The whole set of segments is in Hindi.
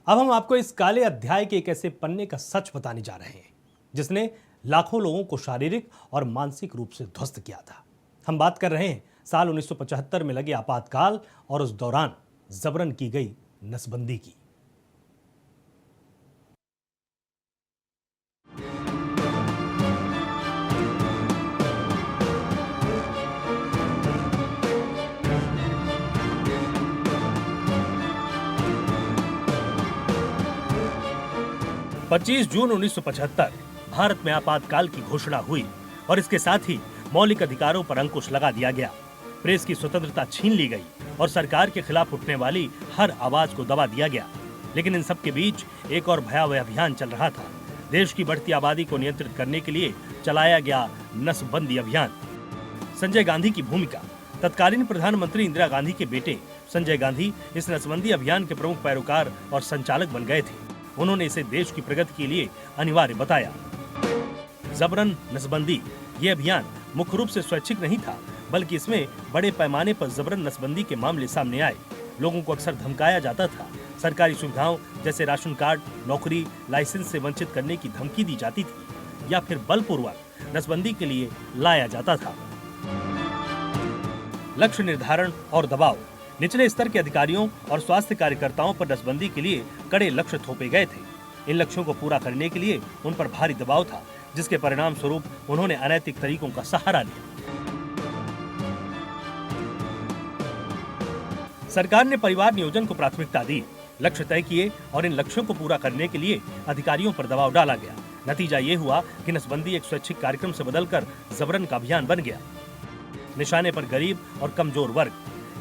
अब हम आपको इस काले अध्याय के एक ऐसे पन्ने का सच बताने जा रहे हैं जिसने लाखों लोगों को शारीरिक और मानसिक रूप से ध्वस्त किया था। हम बात कर रहे हैं साल 1975 में लगे आपातकाल और उस दौरान जबरन की गई नसबंदी की। पच्चीस जून 1975 भारत में आपातकाल की घोषणा हुई और इसके साथ ही मौलिक अधिकारों पर अंकुश लगा दिया गया। प्रेस की स्वतंत्रता छीन ली गई और सरकार के खिलाफ उठने वाली हर आवाज को दबा दिया गया। लेकिन इन सब के बीच एक और भयावह अभियान चल रहा था। देश की बढ़ती आबादी को नियंत्रित करने के लिए चलाया गया नसबंदी अभियान। संजय गांधी की भूमिका। तत्कालीन प्रधानमंत्री इंदिरा गांधी के बेटे संजय गांधी इस नसबंदी अभियान के प्रमुख पैरोकार और संचालक बन गए थे। उन्होंने इसे देश की प्रगति के लिए अनिवार्य बताया। जबरन नसबंदी ये अभियान मुख्य रूप से स्वैच्छिक नहीं था, बल्कि इसमें बड़े पैमाने पर जबरन नसबंदी के मामले सामने आए। लोगों को अक्सर धमकाया जाता था। सरकारी सुविधाओं जैसे राशन कार्ड, नौकरी, लाइसेंस से वंचित करने की धमकी दी जाती थी या फिर बलपूर्वक नसबंदी के लिए लाया जाता था। लक्ष्य निर्धारण और दबाव। निचले स्तर के अधिकारियों और स्वास्थ्य कार्यकर्ताओं पर नसबंदी के लिए कड़े लक्ष्य थोपे गए थे। इन लक्ष्यों को पूरा करने के लिए उन पर भारी दबाव था, जिसके परिणाम स्वरूप उन्होंने अनैतिक तरीकों का सहारा लिया। सरकार ने परिवार नियोजन को प्राथमिकता दी, लक्ष्य तय किए और इन लक्ष्यों को पूरा करने के लिए अधिकारियों पर दबाव डाला गया। नतीजा ये हुआ कि नसबंदी एक स्वैच्छिक कार्यक्रम से बदलकर जबरन का अभियान बन गया। निशाने पर गरीब और कमजोर वर्ग।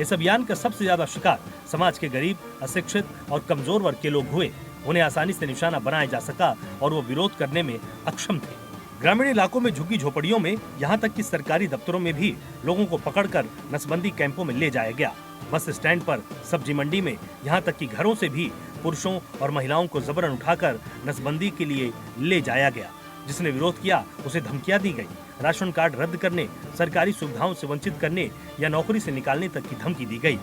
इस अभियान का सबसे ज्यादा शिकार समाज के गरीब, अशिक्षित और कमजोर वर्ग के लोग हुए। उन्हें आसानी से निशाना बनाया जा सका और वो विरोध करने में अक्षम थे। ग्रामीण इलाकों में झुग्गी झोपड़ियों में, यहाँ तक कि सरकारी दफ्तरों में भी लोगों को पकड़कर नसबंदी कैंपों में ले जाया गया। बस स्टैंड पर, सब्जी मंडी में, यहाँ तक कि घरों से भी पुरुषों और महिलाओं को जबरन उठाकर नसबंदी के लिए ले जाया गया। जिसने विरोध किया उसे धमकियां दी गई। राशन कार्ड रद्द करने, सरकारी सुविधाओं से वंचित करने या नौकरी से निकालने तक की धमकी दी गई।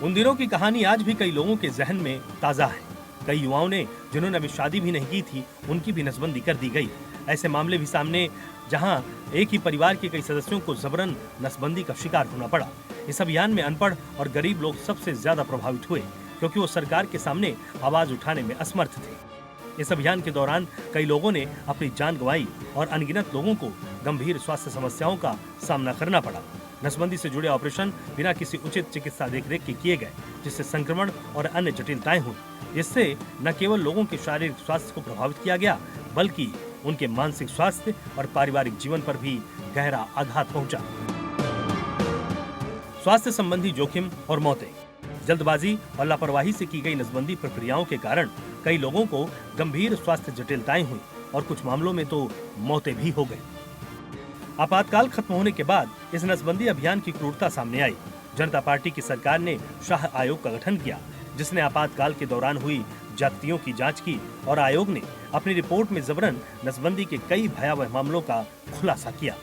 उन दिनों की कहानी आज भी कई लोगों के जहन में ताजा है। कई युवाओं ने, जिन्होंने अभी शादी भी नहीं की थी, उनकी भी नसबंदी कर दी गई। ऐसे मामले भी सामने जहां एक ही परिवार के कई सदस्यों को जबरन नसबंदी का शिकार होना पड़ा। इस अभियान में अनपढ़ और गरीब लोग सबसे ज्यादा प्रभावित हुए, क्योंकि वो सरकार के सामने आवाज उठाने में असमर्थ थे। इस अभियान के दौरान कई लोगों ने अपनी जान गंवाई और अनगिनत लोगों को गंभीर स्वास्थ्य समस्याओं का सामना करना पड़ा। नसबंदी से जुड़े ऑपरेशन बिना किसी उचित चिकित्सा देखरेख के किए गए, जिससे संक्रमण और अन्य जटिलताएं हुई। इससे न केवल लोगों के शारीरिक स्वास्थ्य को प्रभावित किया गया, बल्कि उनके मानसिक स्वास्थ्य और पारिवारिक जीवन पर भी गहरा आघात पहुंचा। स्वास्थ्य संबंधी जोखिम और मौतें। जल्दबाजी और लापरवाही से की गई नसबंदी प्रक्रियाओं के कारण कई लोगों को गंभीर स्वास्थ्य जटिलताएं हुई और कुछ मामलों में तो मौतें भी हो गई। आपातकाल खत्म होने के बाद इस नसबंदी अभियान की क्रूरता सामने आई। जनता पार्टी की सरकार ने शाह आयोग का गठन किया, जिसने आपातकाल के दौरान हुई ज्यादतियों की जांच की और आयोग ने अपनी रिपोर्ट में जबरन नसबंदी के कई भयावह मामलों का खुलासा किया।